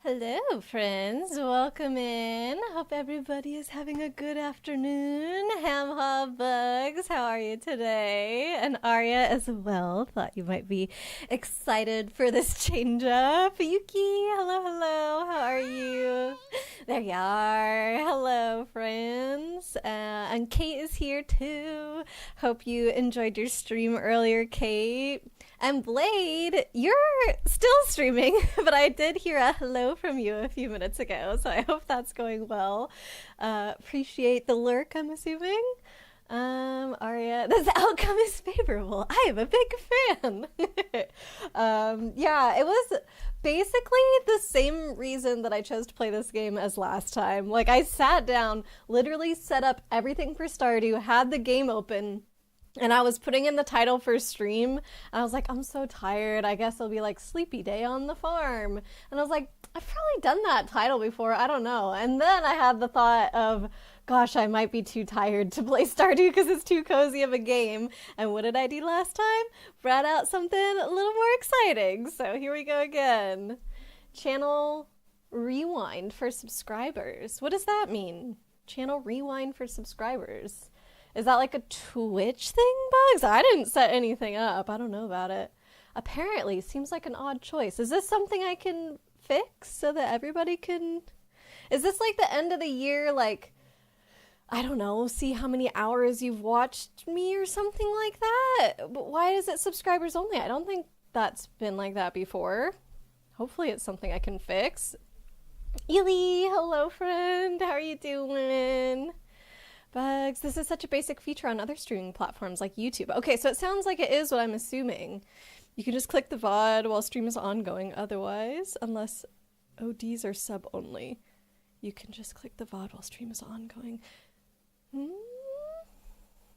Hello, friends. Welcome in. Hope everybody is having a good afternoon. Ham Hob Bugs, how are you today? And Arya as well. Thought you might be excited for this change up. Yuki, hello, hello. How are you? There you are. Hello, friends. And Kate is here too. Hope you enjoyed your stream earlier, Kate. And Blade, you're still streaming, but I did hear a hello from you a few minutes ago, so I hope that's going well. Appreciate the lurk, I'm assuming. Arya, this outcome is favorable. I am a big fan. Yeah, it was basically the same reason that I chose to play this game as last time. Like, I sat down, literally set up everything for Stardew, had the game open, and I was putting in the title for stream, and I was like, I'm so tired. I guess it'll be like Sleepy Day on the Farm. And I was like, I've probably done that title before. I don't know. And then I had the thought of, gosh, I might be too tired to play Stardew because it's too cozy of a game. And what did I do last time? Brought out something a little more exciting. So here we go again. Channel rewind for subscribers. What does that mean? Channel rewind for subscribers. Is that like a Twitch thing, Bugs? I didn't set anything up. I don't know about it. Apparently, seems like an odd choice. Is this something I can fix so that everybody can... Is this like the end of the year, like, I don't know, see how many hours you've watched me or something like that? But why is it subscribers only? I don't think that's been like that before. Hopefully it's something I can fix. Ely, hello friend. How are you doing? Bugs, this is such a basic feature on other streaming platforms like YouTube. Okay, so it sounds like it is what I'm assuming. You can just click the VOD while stream is ongoing. Otherwise, unless ODs are sub only, you can just click the VOD while stream is ongoing.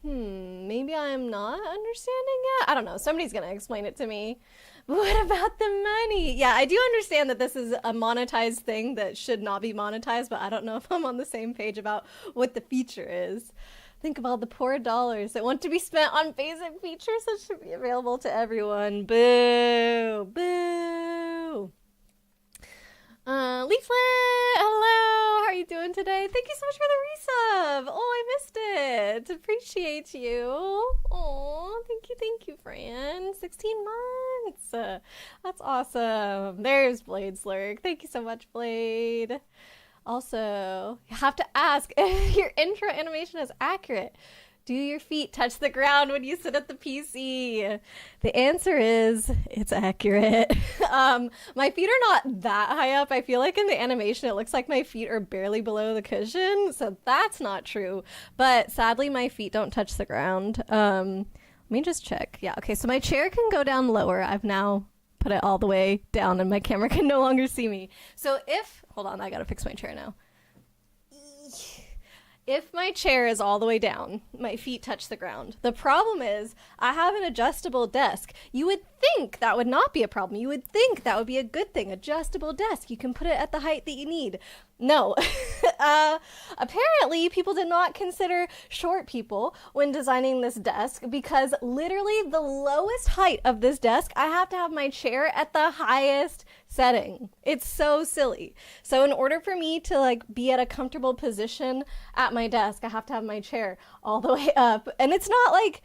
Maybe I'm not understanding it? I don't know. Somebody's gonna explain it to me. What about the money? Yeah, I do understand that this is a monetized thing that should not be monetized, but I don't know if I'm on the same page about what the feature is. Think of all the poor dollars that want to be spent on basic features that should be available to everyone. Boo! Boo! Leaflet! Hello! How are you doing today? Thank you so much for the resub! Oh, I missed it! Appreciate you! Oh, thank you, friend. 16 months! That's awesome. There's Blade's lurk. Thank you so much, Blade. Also, you have to ask if your intro animation is accurate. Do your feet touch the ground when you sit at the PC? The answer is, it's accurate. My feet are not that high up. I feel like in the animation, it looks like my feet are barely below the cushion. So that's not true. But sadly, my feet don't touch the ground. Let me just check. Yeah, okay, so my chair can go down lower. I've now put it all the way down and my camera can no longer see me. So if, hold on, I gotta fix my chair now. If my chair is all the way down, my feet touch the ground. The problem is I have an adjustable desk. You would think that would not be a problem. You would think that would be a good thing. Adjustable desk. You can put it at the height that you need. No. Apparently, people did not consider short people when designing this desk because literally the lowest height of this desk, I have to have my chair at the highest setting. It's so silly. So in order for me to like be at a comfortable position at my desk, I have to have my chair all the way up. And it's not like,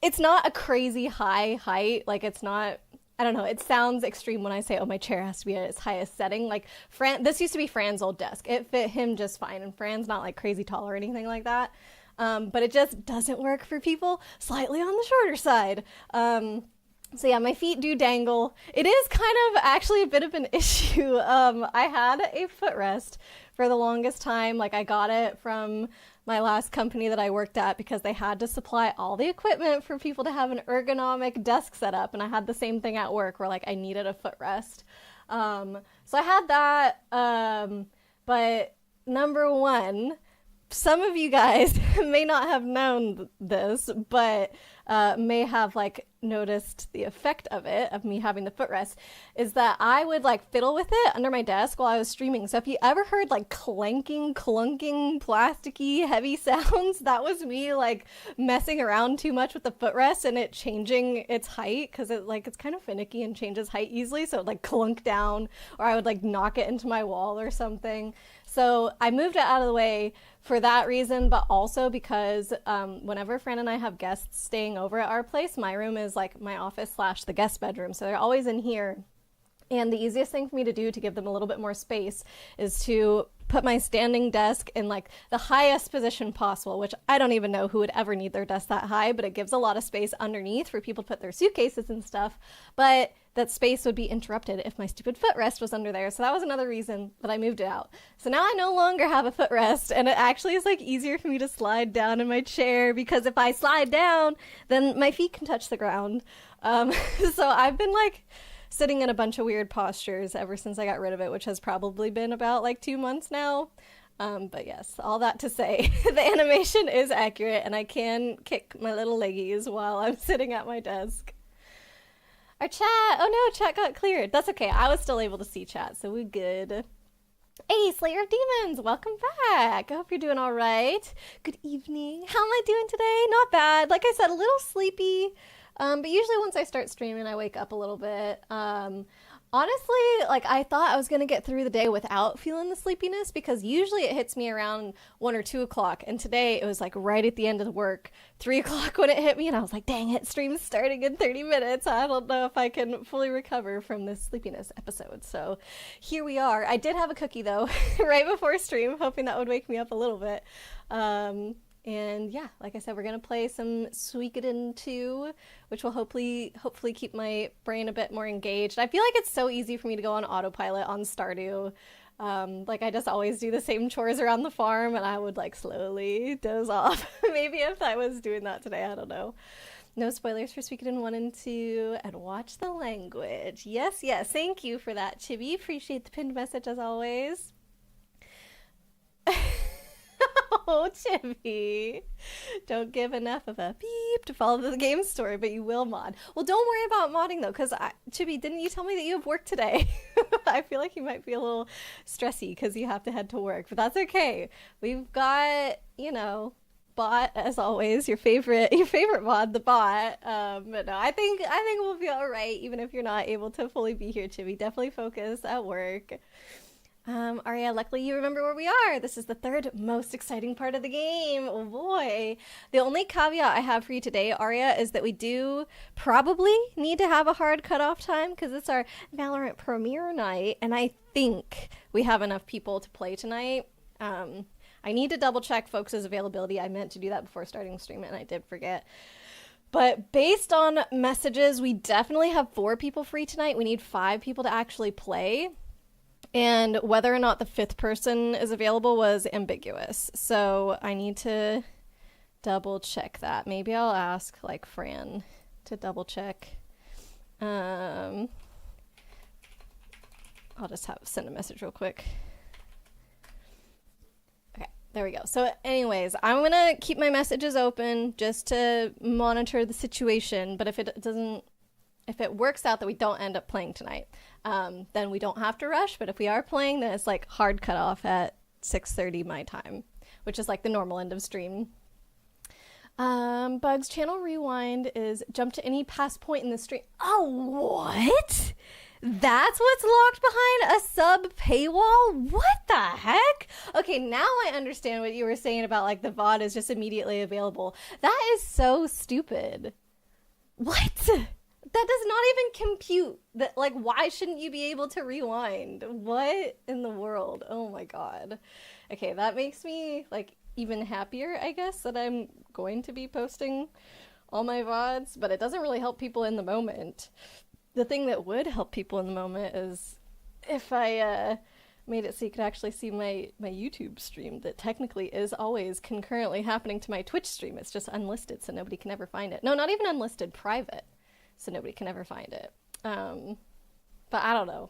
it's not a crazy high height. Like it's not, I don't know, it sounds extreme when I say, oh, my chair has to be at its highest setting. Like, this used to be Fran's old desk. It fit him just fine, and Fran's not, like, crazy tall or anything like that. But it just doesn't work for people slightly on the shorter side. So yeah, my feet do dangle. It is kind of actually a bit of an issue. I had a footrest for the longest time. Like, I got it from my last company that I worked at because they had to supply all the equipment for people to have an ergonomic desk set up. And I had the same thing at work where like I needed a footrest. So I had that. But number one, some of you guys may not have known this, but may have like noticed the effect of it, of me having the footrest, is that I would like fiddle with it under my desk while I was streaming. So if you ever heard like clanking, clunking, plasticky, heavy sounds, that was me like messing around too much with the footrest and it changing its height, because it's kind of finicky and changes height easily. So it like clunk down, or I would like knock it into my wall or something. So I moved it out of the way for that reason, but also because whenever Fran and I have guests staying over at our place, my room is like my office / the guest bedroom. So they're always in here. And the easiest thing for me to do to give them a little bit more space is to put my standing desk in like the highest position possible, which I don't even know who would ever need their desk that high, but it gives a lot of space underneath for people to put their suitcases and stuff. But that space would be interrupted if my stupid footrest was under there. So that was another reason that I moved it out. So now I no longer have a footrest, and it actually is like easier for me to slide down in my chair, because if I slide down, then my feet can touch the ground. So I've been like sitting in a bunch of weird postures ever since I got rid of it, which has probably been about like 2 months now. But yes, all that to say, the animation is accurate and I can kick my little leggies while I'm sitting at my desk. Our chat, oh no, chat got cleared. That's okay, I was still able to see chat, so we're good. Hey, Slayer of Demons, welcome back. I hope you're doing all right. Good evening. How am I doing today? Not bad. Like I said, a little sleepy. But usually once I start streaming, I wake up a little bit. Honestly, like I thought I was going to get through the day without feeling the sleepiness, because usually it hits me around 1 or 2 o'clock. And today it was like right at the end of the work, 3 o'clock when it hit me. And I was like, dang it, stream's starting in 30 minutes. I don't know if I can fully recover from this sleepiness episode. So here we are. I did have a cookie though, right before stream, hoping that would wake me up a little bit. And yeah, like I said, we're going to play some Suikoden II, which will hopefully keep my brain a bit more engaged. I feel like it's so easy for me to go on autopilot on Stardew. Like I just always do the same chores around the farm and I would like slowly doze off. Maybe if I was doing that today, I don't know. No spoilers for Suikoden 1 and 2, and watch the language. Yes, thank you for that, Chibi. Appreciate the pinned message as always. Oh, Chibi. Don't give enough of a beep to follow the game story, but you will mod. Well, don't worry about modding, though, because, Chibi, didn't you tell me that you have work today? I feel like you might be a little stressy because you have to head to work, but that's okay. We've got, bot, as always, your favorite mod, the bot. But no, I think we'll be all right, even if you're not able to fully be here, Chibi. Definitely focus at work. Aria, luckily you remember where we are. This is the third most exciting part of the game. Oh boy. The only caveat I have for you today, Aria, is that we do probably need to have a hard cutoff time because it's our Valorant premiere night, and I think we have enough people to play tonight. I need to double check folks' availability. I meant to do that before starting stream and I did forget. But based on messages, we definitely have 4 people free tonight. We need 5 people to actually play. And whether or not the 5th person is available was ambiguous. So I need to double check that. Maybe I'll ask like Fran to double check. I'll just send a message real quick. Okay, there we go. So anyways, I'm going to keep my messages open just to monitor the situation. But if it works out that we don't end up playing tonight, then we don't have to rush. But if we are playing, then it's like hard cutoff at 6:30 my time, which is like the normal end of stream. Bugs channel rewind is jump to any past point in the stream. Oh, what? That's what's locked behind a sub paywall? What the heck? Okay, now I understand what you were saying about like the VOD is just immediately available. That is so stupid. What? That does not even compute. That, like, why shouldn't you be able to rewind? What in the world? Oh my god. Okay, that makes me, like, even happier, I guess, that I'm going to be posting all my VODs, but it doesn't really help people in the moment. The thing that would help people in the moment is if I made it so you could actually see my YouTube stream that technically is always concurrently happening to my Twitch stream. It's just unlisted, so nobody can ever find it. No, not even unlisted, private. So nobody can ever find it. But I don't know.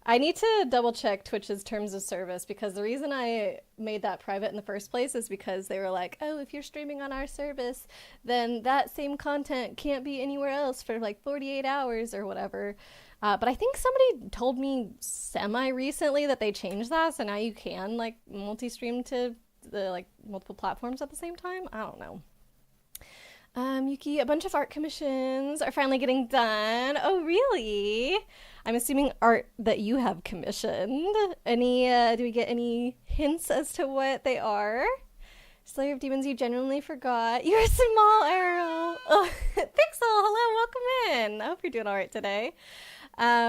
I need to double check Twitch's terms of service because the reason I made that private in the first place is because they were like, oh, if you're streaming on our service, then that same content can't be anywhere else for like 48 hours or whatever. But I think somebody told me semi-recently that they changed that, so now you can like multi-stream to the like multiple platforms at the same time. I don't know. Yuki, a bunch of art commissions are finally getting done. Oh, really? I'm assuming art that you have commissioned. Do we get any hints as to what they are? Slayer of Demons, you genuinely forgot. You're a small arrow. Oh, Pixel, hello, welcome in. I hope you're doing all right today.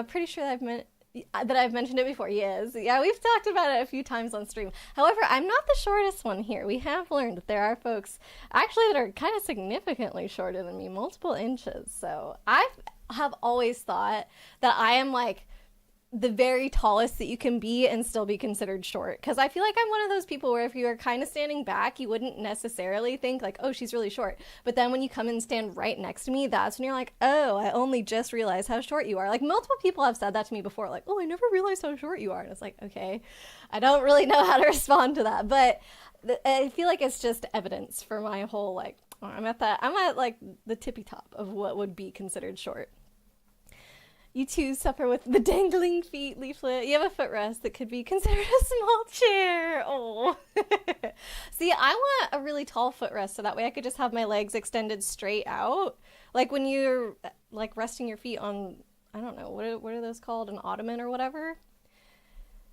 Pretty sure that I've mentioned it before. Yes. Yeah, we've talked about it a few times on stream. However, I'm not the shortest one here. We have learned that there are folks actually that are kind of significantly shorter than me, multiple inches. So I have always thought that I am like the very tallest that you can be and still be considered short. Because I feel like I'm one of those people where if you were kind of standing back, you wouldn't necessarily think like, oh, she's really short. But then when you come and stand right next to me, that's when you're like, oh, I only just realized how short you are. Like multiple people have said that to me before, like, oh, I never realized how short you are. And it's like, okay, I don't really know how to respond to that. But I feel like it's just evidence for my whole like, I'm at like the tippy top of what would be considered short. You too suffer with the dangling feet, Leaflet. You have a footrest that could be considered a small chair. Oh. See, I want a really tall footrest so that way I could just have my legs extended straight out. Like when you're like resting your feet on, I don't know, what are those called? An ottoman or whatever?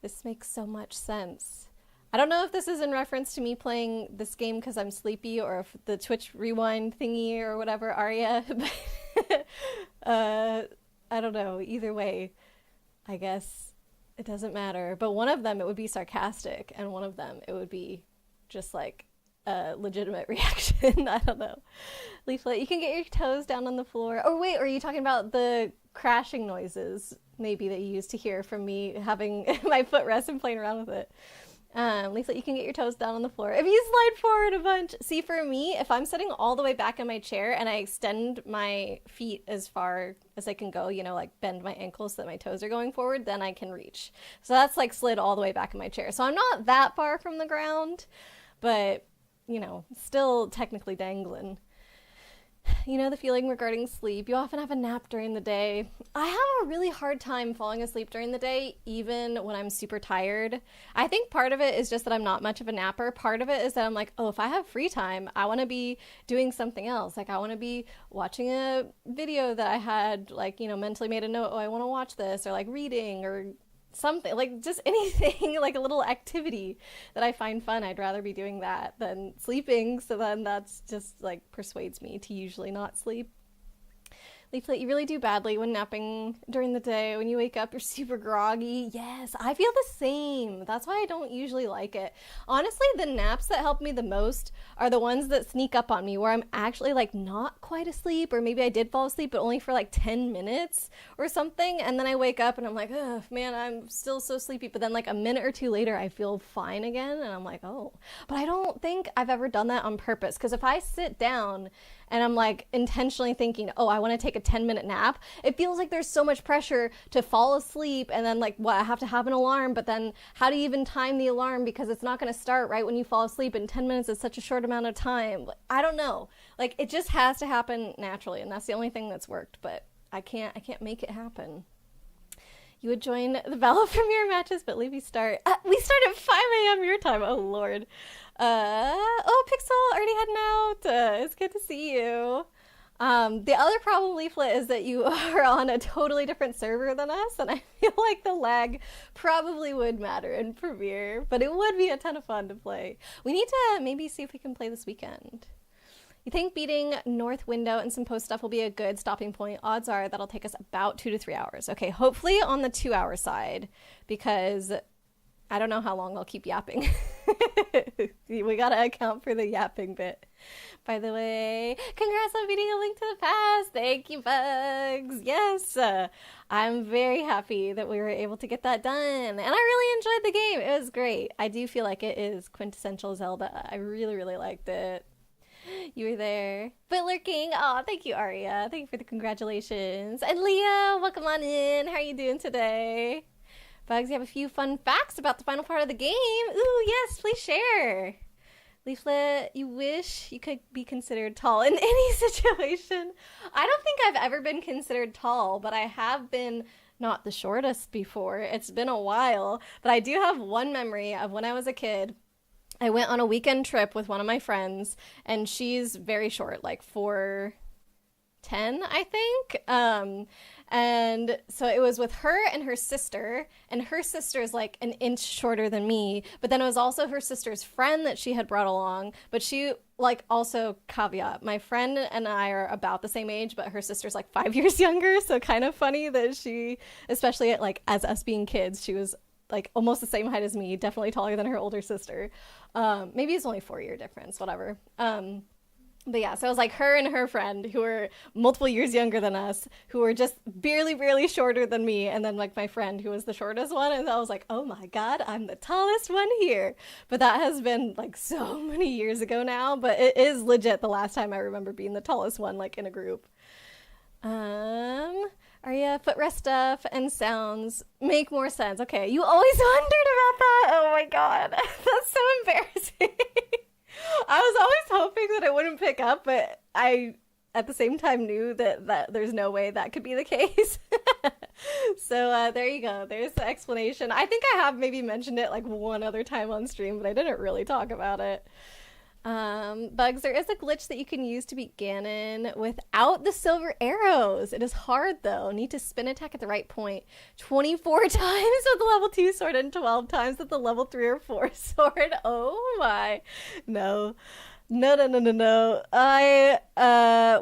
This makes so much sense. I don't know if this is in reference to me playing this game because I'm sleepy or if the Twitch rewind thingy or whatever, Arya. I don't know. Either way, I guess it doesn't matter. But one of them, it would be sarcastic, and one of them, it would be just like a legitimate reaction. I don't know. Leaflet, you can get your toes down on the floor. Oh, wait, are you talking about the crashing noises, maybe, that you used to hear from me having my footrest and playing around with it? Leaflet, you can get your toes down on the floor if you slide forward a bunch. See, for me, if I'm sitting all the way back in my chair and I extend my feet as far as I can go, you know, like bend my ankles so that my toes are going forward, then I can reach. So that's like slid all the way back in my chair. So I'm not that far from the ground, but, you know, still technically dangling. You know the feeling regarding sleep. You often have a nap during the day. I have a really hard time falling asleep during the day, even when I'm super tired. I think part of it is just that I'm not much of a napper. Part of it is that I'm like, oh, if I have free time, I want to be doing something else. Like I want to be watching a video that I had, like, you know, mentally made a note, oh, I want to watch this, or like reading or something, like just anything, like a little activity that I find fun. I'd rather be doing that than sleeping, so then that's just like persuades me to usually not sleep. Leaflet, you really do badly when napping during the day. When you wake up, you're super groggy. Yes, I feel the same. That's why I don't usually like it. Honestly, the naps that help me the most are the ones that sneak up on me, where I'm actually like not quite asleep, or maybe I did fall asleep, but only for like 10 minutes or something. And then I wake up and I'm like, oh man, I'm still so sleepy. But then like a minute or two later, I feel fine again. And I'm like, oh, but I don't think I've ever done that on purpose. Because if I sit down and I'm like intentionally thinking, oh, I want to take a 10-minute nap, it feels like there's so much pressure to fall asleep, and then like, what, I have to have an alarm, but then how do you even time the alarm, because it's not going to start right when you fall asleep, and 10 minutes is such a short amount of time. I don't know. Like, it just has to happen naturally, and that's the only thing that's worked, but I can't make it happen. You would join the Valor Premiere matches, but Levy start. We start at 5 a.m. your time. Oh, Lord. Oh, Pixel, already heading out. It's good to see you. The other problem, Leaflet, is that you are on a totally different server than us, and I feel like the lag probably would matter in Premiere, but it would be a ton of fun to play. We need to maybe see if we can play this weekend. You think beating North Window and some post stuff will be a good stopping point? Odds are that'll take us about 2 to 3 hours. Okay, hopefully on the 2-hour side, because I don't know how long I'll keep yapping. We gotta account for the yapping bit. By the way, congrats on beating A Link to the Past. Thank you, Bugs. Yes, I'm very happy that we were able to get that done. And I really enjoyed the game. It was great. I do feel like it is quintessential Zelda. I really, really liked it. You were there. But lurking. Oh, thank you, Aria. Thank you for the congratulations. And Leah, welcome on in. How are you doing today? Bugs, you have a few fun facts about the final part of the game. Ooh, yes, please share. Leaflet, you wish you could be considered tall in any situation. I don't think I've ever been considered tall, but I have been not the shortest before. It's been a while, but I do have one memory of when I was a kid. I went on a weekend trip with one of my friends, and she's very short, like 4'10", I think. And so it was with her and her sister is like an inch shorter than me, but then it was also her sister's friend that she had brought along, but she, like, also caveat, my friend and I are about the same age, but her sister's like 5 years younger, so kind of funny that she, especially at, like, as us being kids, she was like almost the same height as me, definitely taller than her older sister. Maybe it's only 4-year difference, whatever. But yeah, so it was like her and her friend who were multiple years younger than us, who were just barely shorter than me, and then like my friend who was the shortest one, and I was like, oh my god, I'm the tallest one here. But that has been like so many years ago now, but it is legit the last time I remember being the tallest one, like in a group. Arya, footrest stuff and sounds make more sense. Okay, you always wondered about that. Oh my god, that's so embarrassing. I was always hoping that it wouldn't pick up, but I, at the same time, knew that there's no way that could be the case. So there you go. There's the explanation. I think I have maybe mentioned it like one other time on stream, but I didn't really talk about it. Bugs, there is a glitch that you can use to beat Ganon without the silver arrows. It is hard though. Need to spin attack at the right point 24 times with the level 2 sword and 12 times with the level 3 or 4 sword. Oh my. No. I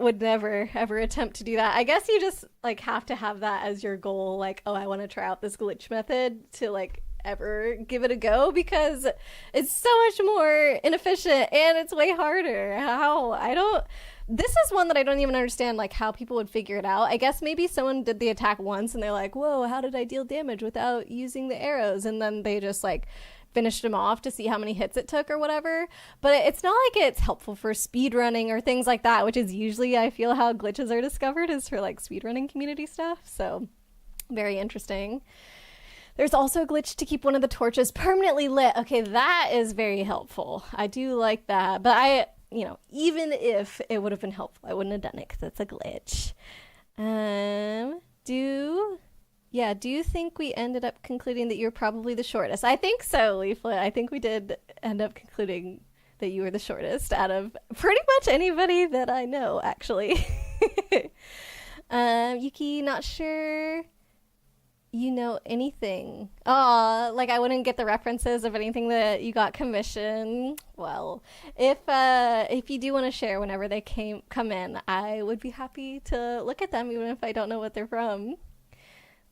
would never ever attempt to do that. I guess you just like have to have that as your goal, like, oh, I want to try out this glitch method to like ever give it a go, because it's so much more inefficient and it's way harder. This is one that I don't even understand, like how people would figure it out. I guess maybe someone did the attack once and they're like, whoa, how did I deal damage without using the arrows? And then they just like finished them off to see how many hits it took or whatever. But it's not like it's helpful for speedrunning or things like that, which is usually, I feel, how glitches are discovered, is for like speedrunning community stuff. So very interesting. There's also a glitch to keep one of the torches permanently lit. Okay, that is very helpful. I do like that. But even if it would have been helpful, I wouldn't have done it because it's a glitch. Do you think we ended up concluding that you're probably the shortest? I think so, Leaflet. I think we did end up concluding that you were the shortest out of pretty much anybody that I know, actually. Yuki, not sure you know anything. Like I wouldn't get the references of anything that you got commissioned. Well, if you do want to share whenever they come in, I would be happy to look at them, even if I don't know what they're from.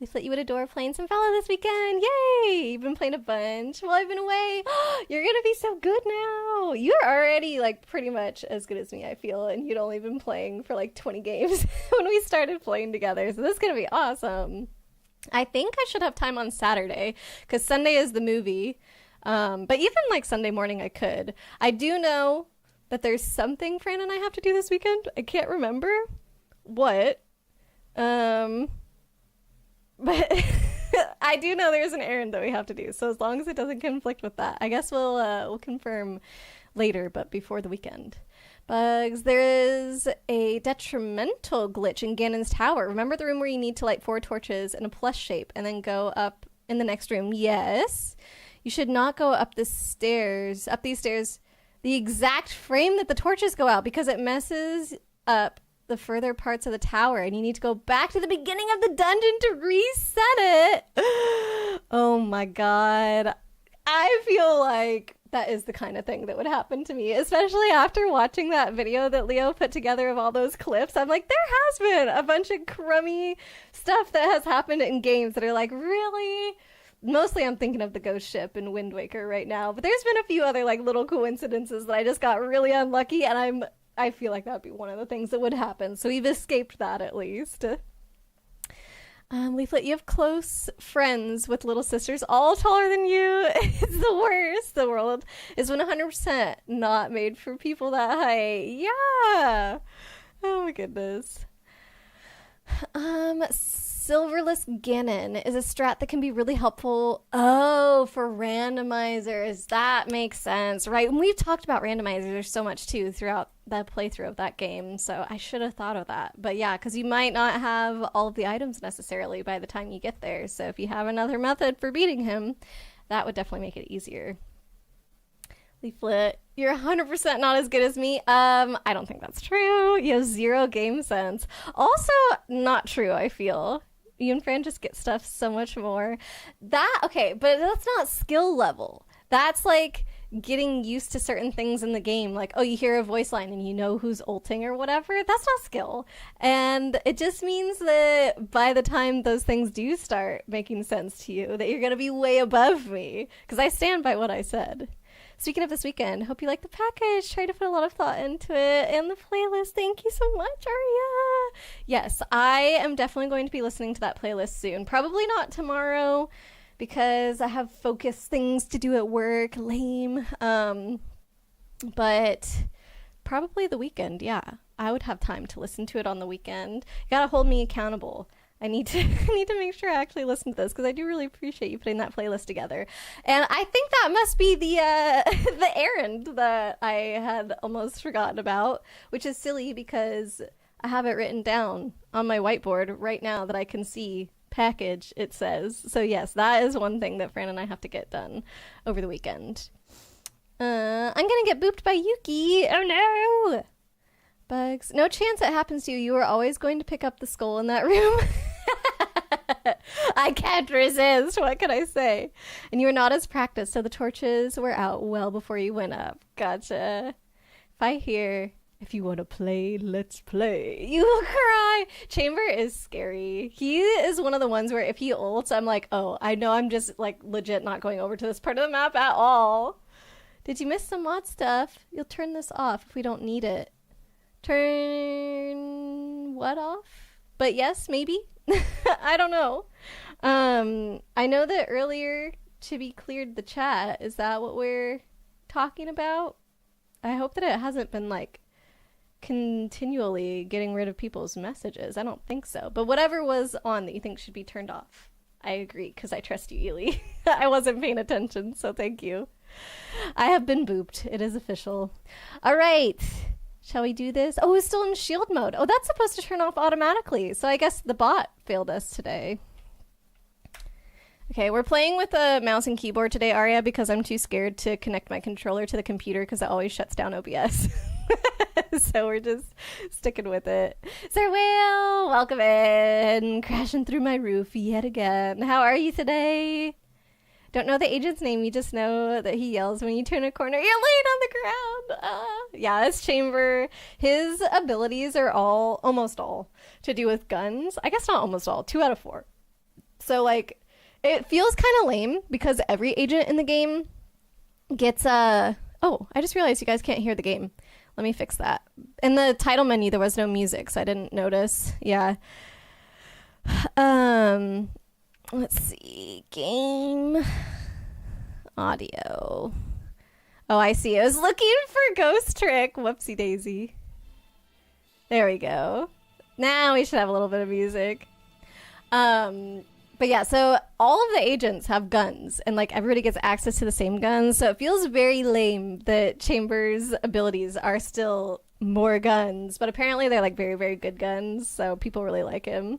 Leaflet, you would adore playing some Valor this weekend. Yay! You've been playing a bunch while I've been away. You're gonna be so good now. You're already like pretty much as good as me, I feel, and you'd only been playing for like 20 games when we started playing together, so this is gonna be awesome. I think I should have time on Saturday, because Sunday is the movie. But even like Sunday morning I could. I do know that there's something Fran and I have to do this weekend. I can't remember what. But I do know there's an errand that we have to do. So as long as it doesn't conflict with that, I guess we'll confirm later, but before the weekend. Bugs, there is a detrimental glitch in Ganon's tower. Remember the room where you need to light 4 torches in a plus shape and then go up in the next room? Yes. You should not go up these stairs, the exact frame that the torches go out, because it messes up the further parts of the tower and you need to go back to the beginning of the dungeon to reset it. Oh my god. I feel like that is the kind of thing that would happen to me, especially after watching that video that Leo put together of all those clips. I'm like, there has been a bunch of crummy stuff that has happened in games that are like, really? Mostly I'm thinking of the ghost ship in Wind Waker right now, but there's been a few other like little coincidences that I just got really unlucky, and I feel like that'd be one of the things that would happen. So we've escaped that at least. Leaflet, you have close friends with little sisters, all taller than you. It's the worst. The world is 100% not made for people that height. Yeah. Oh my goodness. Silverless Ganon is a strat that can be really helpful. Oh, for randomizers. That makes sense, right? And we've talked about randomizers so much too throughout that playthrough of that game, so I should have thought of that. But yeah, because you might not have all of the items necessarily by the time you get there, so if you have another method for beating him, that would definitely make it easier. Leaflet, you're 100% not as good as me. I don't think that's true. You have 0 game sense. Also, not true, I feel. You and Fran just get stuff so much more. Okay, but that's not skill level. That's like getting used to certain things in the game. Like, oh, you hear a voice line and you know who's ulting or whatever. That's not skill. And it just means that by the time those things do start making sense to you, that you're going to be way above me. Because I stand by what I said. Speaking of this weekend, hope you like the package. Tried to put a lot of thought into it and the playlist. Thank you so much, Aria. Yes, I am definitely going to be listening to that playlist soon. Probably not tomorrow because I have focused things to do at work. Lame. But probably the weekend, yeah. I would have time to listen to it on the weekend. You gotta hold me accountable. I need to make sure I actually listen to this because I do really appreciate you putting that playlist together. And I think that must be the the errand that I had almost forgotten about, which is silly because I have it written down on my whiteboard right now that I can see package, it says. So yes, that is one thing that Fran and I have to get done over the weekend. I'm gonna get booped by Yuki. Oh no! Bugs. No chance it happens to you. You are always going to pick up the skull in that room. I can't resist. What can I say? And you were not as practiced, so the torches were out well before you went up. Gotcha. If I hear, if you want to play, let's play, you will cry. Chamber is scary. He is one of the ones where if he ults, I'm like, oh, I know I'm just like legit not going over to this part of the map at all. Did you miss some mod stuff? You'll turn this off if we don't need it. Turn what off? But yes, maybe. I don't know. I know that earlier Chibi cleared the chat. Is that what we're talking about? I hope that it hasn't been like continually getting rid of people's messages. I don't think so. But whatever was on that you think should be turned off. I agree because I trust you, Ely. I wasn't paying attention, so thank you. I have been booped. It is official. All right. Shall we do this? Oh, it's still in shield mode. Oh, that's supposed to turn off automatically. So I guess the bot failed us today. Okay, we're playing with a mouse and keyboard today, Arya, because I'm too scared to connect my controller to the computer because it always shuts down OBS. So we're just sticking with it. Sir Whale, welcome in. Crashing through my roof yet again. How are you today? Don't know the agent's name, you just know that he yells when you turn a corner, you're laying on the ground. Yeah, it's Chamber. His abilities are almost all to do with guns. I guess not almost all, 2 out of 4. So like, it feels kind of lame because every agent in the game gets oh, I just realized you guys can't hear the game. Let me fix that. In the title menu, there was no music, so I didn't notice. Yeah. Let's see. Game. Audio. Oh, I see. I was looking for Ghost Trick. Whoopsie daisy. There we go. Now we should have a little bit of music. But yeah, so all of the agents have guns, and like everybody gets access to the same guns, so it feels very lame that Chamber's abilities are still more guns, but apparently they're like very, very good guns, so people really like him.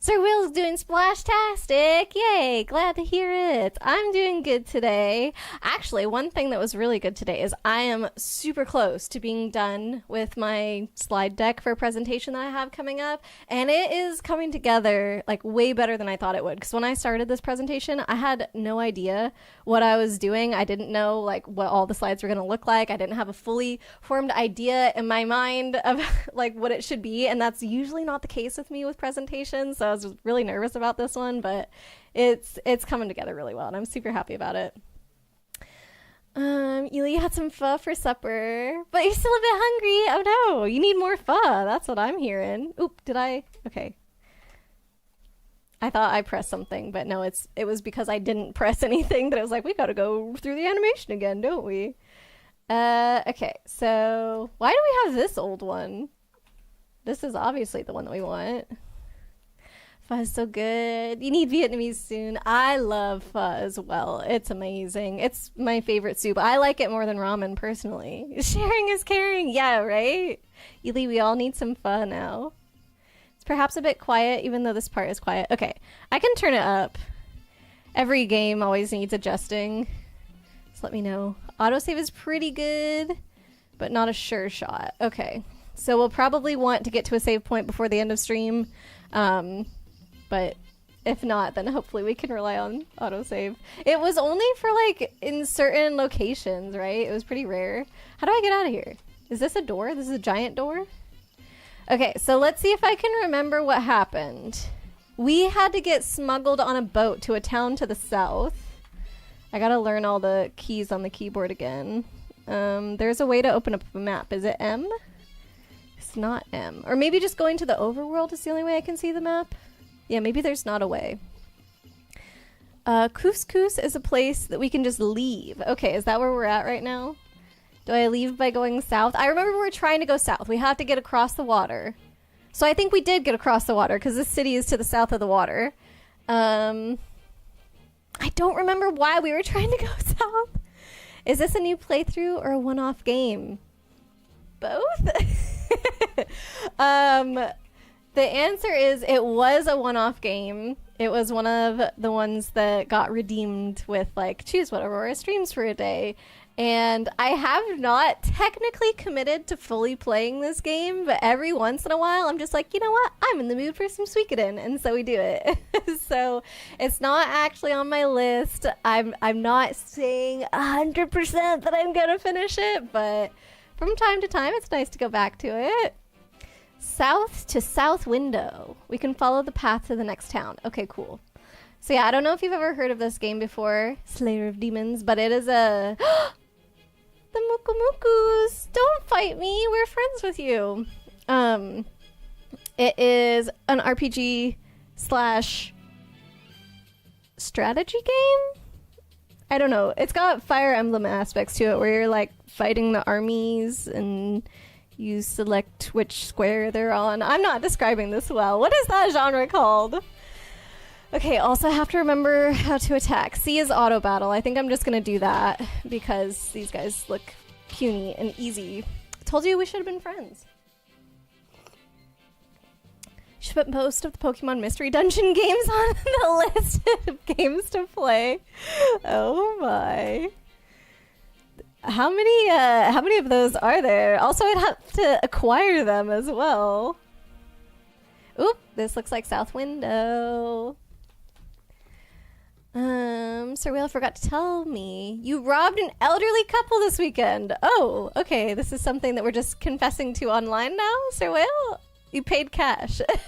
Sir Will's doing splash-tastic! Yay! Glad to hear it! I'm doing good today. Actually, one thing that was really good today is I am super close to being done with my slide deck for a presentation that I have coming up, and it is coming together like way better than I thought it would, because when I started this presentation, I had no idea what I was doing. I didn't know like what all the slides were going to look like. I didn't have a fully formed idea in my mind of like what it should be, and that's usually not the case with me with presentations, so I was really nervous about this one, but it's coming together really well, and I'm super happy about it. Ely had some pho for supper, but you're still a bit hungry. Oh no, you need more pho. That's what I'm hearing. Oop, did I? Okay. I thought I pressed something, but no, it was because I didn't press anything that it was like, we gotta go through the animation again, don't we? Okay, so why do we have this old one? This is obviously the one that we want. Pho is so good. You need Vietnamese soon. I love pho as well. It's amazing. It's my favorite soup. I like it more than ramen personally. Sharing is caring. Yeah, right? Yuli, we all need some pho now. It's perhaps a bit quiet, even though this part is quiet. Okay, I can turn it up. Every game always needs adjusting. Just let me know. Autosave is pretty good, but not a sure shot. Okay, so we'll probably want to get to a save point before the end of stream. But if not, then hopefully we can rely on autosave. It was only for like in certain locations, right? It was pretty rare. How do I get out of here? Is this a door? This is a giant door? Okay, so let's see if I can remember what happened. We had to get smuggled on a boat to a town to the south. I gotta learn all the keys on the keyboard again. There's a way to open up a map. Is it M? It's not M. Or maybe just going to the overworld is the only way I can see the map. Yeah, maybe there's not a way. Couscous is a place that we can just leave. Okay, is that where we're at right now? Do I leave by going south? I remember we were trying to go south. We have to get across the water. So I think we did get across the water because this city is to the south of the water. I don't remember why we were trying to go south. Is this a new playthrough or a one-off game? Both? The answer is it was a one-off game. It was one of the ones that got redeemed with like choose what Aurora streams for a day. And I have not technically committed to fully playing this game, but every once in a while I'm just like, you know what? I'm in the mood for some Suikoden, and so we do it. So it's not actually on my list. I'm not saying 100% that I'm gonna finish it, but from time to time it's nice to go back to it. South to south window. We can follow the path to the next town. Okay, cool. So yeah, I don't know if you've ever heard of this game before, Slayer of Demons, but it is a... The Mukumukus! Don't fight me! We're friends with you! It is an RPG slash strategy game? I don't know. It's got Fire Emblem aspects to it where you're like fighting the armies and you select which square they're on. I'm not describing this well. What is that genre called? Okay, also have to remember how to attack. C is auto battle. I think I'm just gonna do that because these guys look puny and easy. I told you we should have been friends. Should put most of the Pokemon Mystery Dungeon games on the list of games to play. Oh my. How many of those are there? Also, I'd have to acquire them as well. Oop, this looks like South Window. Sir Whale forgot to tell me. You robbed an elderly couple this weekend. Oh, okay. This is something that we're just confessing to online now, Sir Whale? You paid cash. It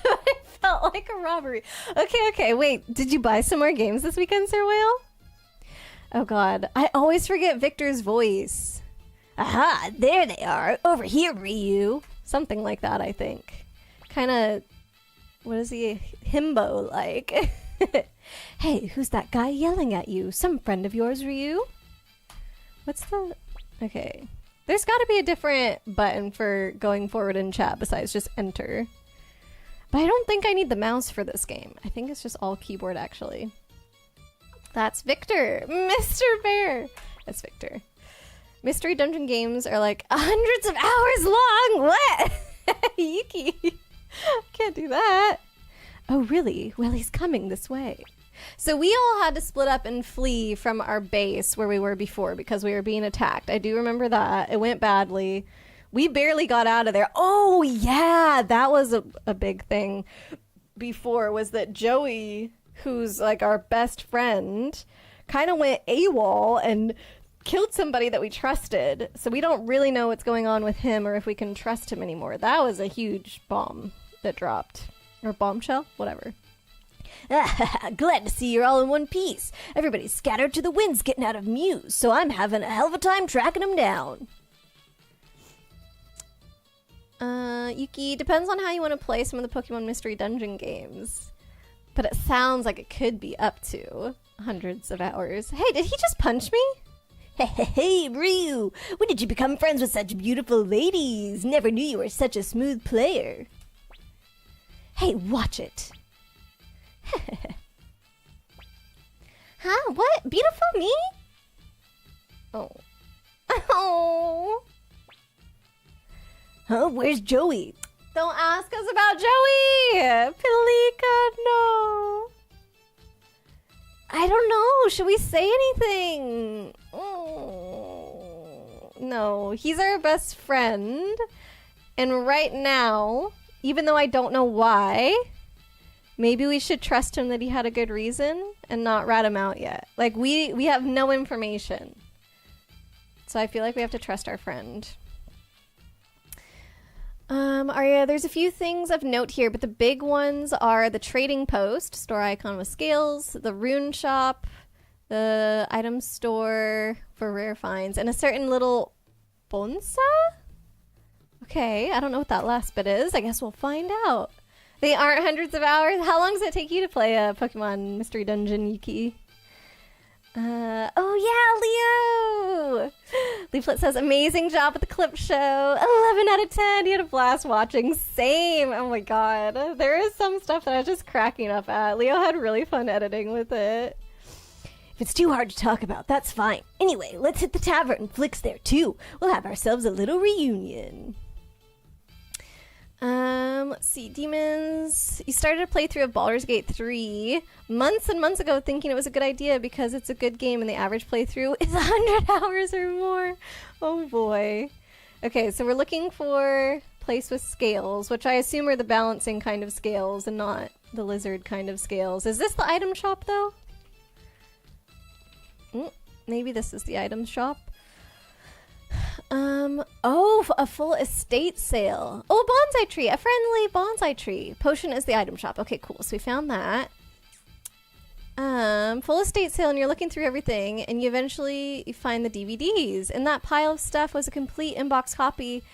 felt like a robbery. Okay. Wait, did you buy some more games this weekend, Sir Whale? Oh god, I always forget Victor's voice. Aha, there they are. Over here, Ryu. Something like that, I think. Kinda, what is he, himbo like? Hey, who's that guy yelling at you? Some friend of yours, Ryu? What's the... Okay. There's gotta be a different button for going forward in chat besides just enter. But I don't think I need the mouse for this game. I think it's just all keyboard, actually. That's Victor! Mr. Bear! That's Victor. Mystery dungeon games are like hundreds of hours long! What? Yuki! Can't do that. Oh, really? Well, he's coming this way. So we all had to split up and flee from our base where we were before because we were being attacked. I do remember that. It went badly. We barely got out of there. Oh, yeah! That was a big thing before, was that Jowy, who's like our best friend, kind of went AWOL and killed somebody that we trusted. So we don't really know what's going on with him or if we can trust him anymore. That was a huge bomb that dropped. Or bombshell? Whatever. Glad to see you're all in one piece. Everybody's scattered to the winds getting out of Muse, so I'm having a hell of a time tracking them down. Yuki, depends on how you want to play some of the Pokemon Mystery Dungeon games. But it sounds like it could be up to hundreds of hours. Hey, did he just punch me? Hey, Ryu! When did you become friends with such beautiful ladies? Never knew you were such a smooth player. Hey, watch it. Huh? What? Beautiful me? Oh. Oh. Huh? Where's Joey? Don't ask us about Joey! Pilika, no. I don't know. Should we say anything? Oh. No. He's our best friend. And right now, even though I don't know why, maybe we should trust him that he had a good reason and not rat him out yet. Like, we have no information. So I feel like we have to trust our friend. Arya, there's a few things of note here, but the big ones are the trading post, store icon with scales, the rune shop, the item store for rare finds, and a certain little bonsa? Okay, I don't know what that last bit is. I guess we'll find out. They aren't hundreds of hours. How long does it take you to play a Pokemon Mystery Dungeon, Yuki? Oh yeah, Leo! Leaflet says, amazing job at the clip show. 11 out of 10. You had a blast watching. Same. Oh my god. There is some stuff that I was just cracking up at. Leo had really fun editing with it. If it's too hard to talk about, that's fine. Anyway, let's hit the tavern. Flick's there too. We'll have ourselves a little reunion. Let's see, demons. You started a playthrough of Baldur's Gate 3 months and months ago thinking it was a good idea because it's a good game and the average playthrough is 100 hours or more. Oh boy. Okay, so we're looking for place with scales, which I assume are the balancing kind of scales and not the lizard kind of scales. Is this the item shop though? Maybe this is the item shop. Oh, a full estate sale. Oh, a bonsai tree, a friendly bonsai tree. Potion is the item shop. Okay, cool. So we found that. Full estate sale, and you're looking through everything, and you eventually find the DVDs. And that pile of stuff was a complete inbox copy.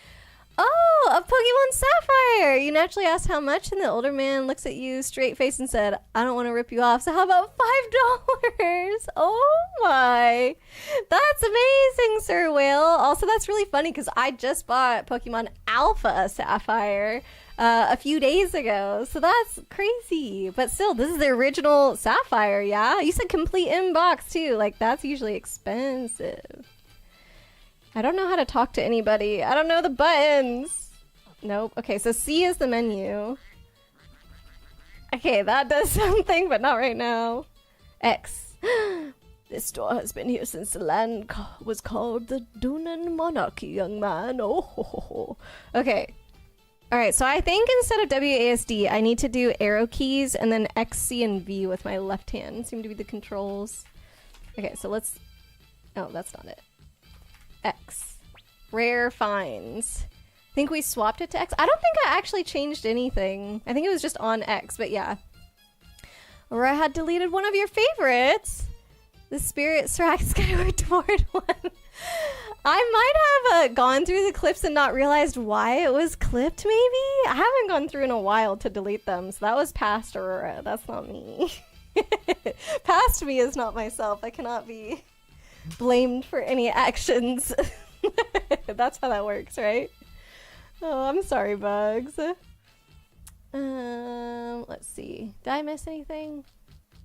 Oh, of Pokemon Sapphire! You naturally asked how much, and the older man looks at you straight face and said, I don't want to rip you off, so how about $5? Oh my! That's amazing, Sir Whale. Also, that's really funny because I just bought Pokemon Alpha Sapphire a few days ago, so that's crazy. But still, this is the original Sapphire, yeah? You said complete inbox too, like that's usually expensive. I don't know how to talk to anybody. I don't know the buttons. Nope. Okay, so C is the menu. Okay, that does something, but not right now. X. This store has been here since the land was called the Dunan Monarchy, young man. Oh, ho, ho, ho. Okay. Alright, so I think instead of WASD, I need to do arrow keys and then X, C, and V with my left hand. Seem to be the controls. Okay, so let's... Oh, that's not it. X. Rare finds. I think we swapped it to X. I don't think I actually changed anything. I think it was just on X, but yeah. Or I had deleted one of your favorites. The Spirit Srack Skyward Toward one. I might have gone through the clips and not realized why it was clipped, maybe? I haven't gone through in a while to delete them, so that was past Aurora. That's not me. Past me is not myself. I cannot be blamed for any actions. That's how that works, right? Oh, I'm sorry, Bugs. Let's see. Did I miss anything? I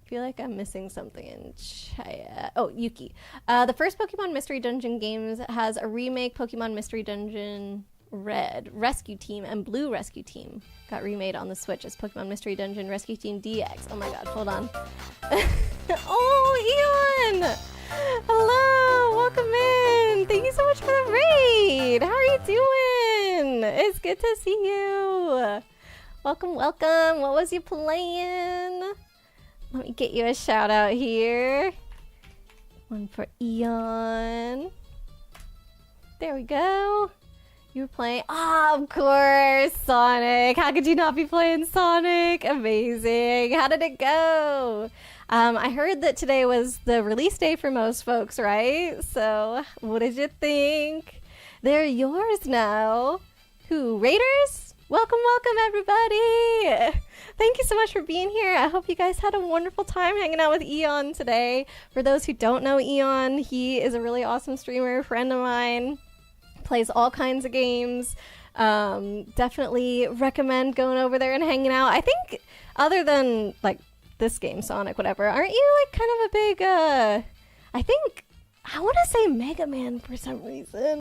feel like I'm missing something in chat. Oh, Yuki. The first Pokemon Mystery Dungeon games has a remake Pokemon Mystery Dungeon Red Rescue Team and Blue Rescue Team. Got remade on the Switch as Pokemon Mystery Dungeon Rescue Team DX. Oh my god, hold on. Oh, Ewan! Hello, welcome in. Thank you so much for the raid. How are you doing? It's good to see you. Welcome, welcome. What was you playing? Let me get you a shout out here. One for Eon. There we go. You were playing, of course, Sonic. How could you not be playing Sonic? Amazing. How did it go? I heard that today was the release day for most folks, right? So what did you think? They're yours now. Who, Raiders? Welcome, welcome, everybody. Thank you so much for being here. I hope you guys had a wonderful time hanging out with Eon today. For those who don't know Eon, he is a really awesome streamer, friend of mine. Plays all kinds of games. Definitely recommend going over there and hanging out. I think other than like this game, Sonic, whatever, aren't you like kind of a big I think I want to say Mega Man for some reason.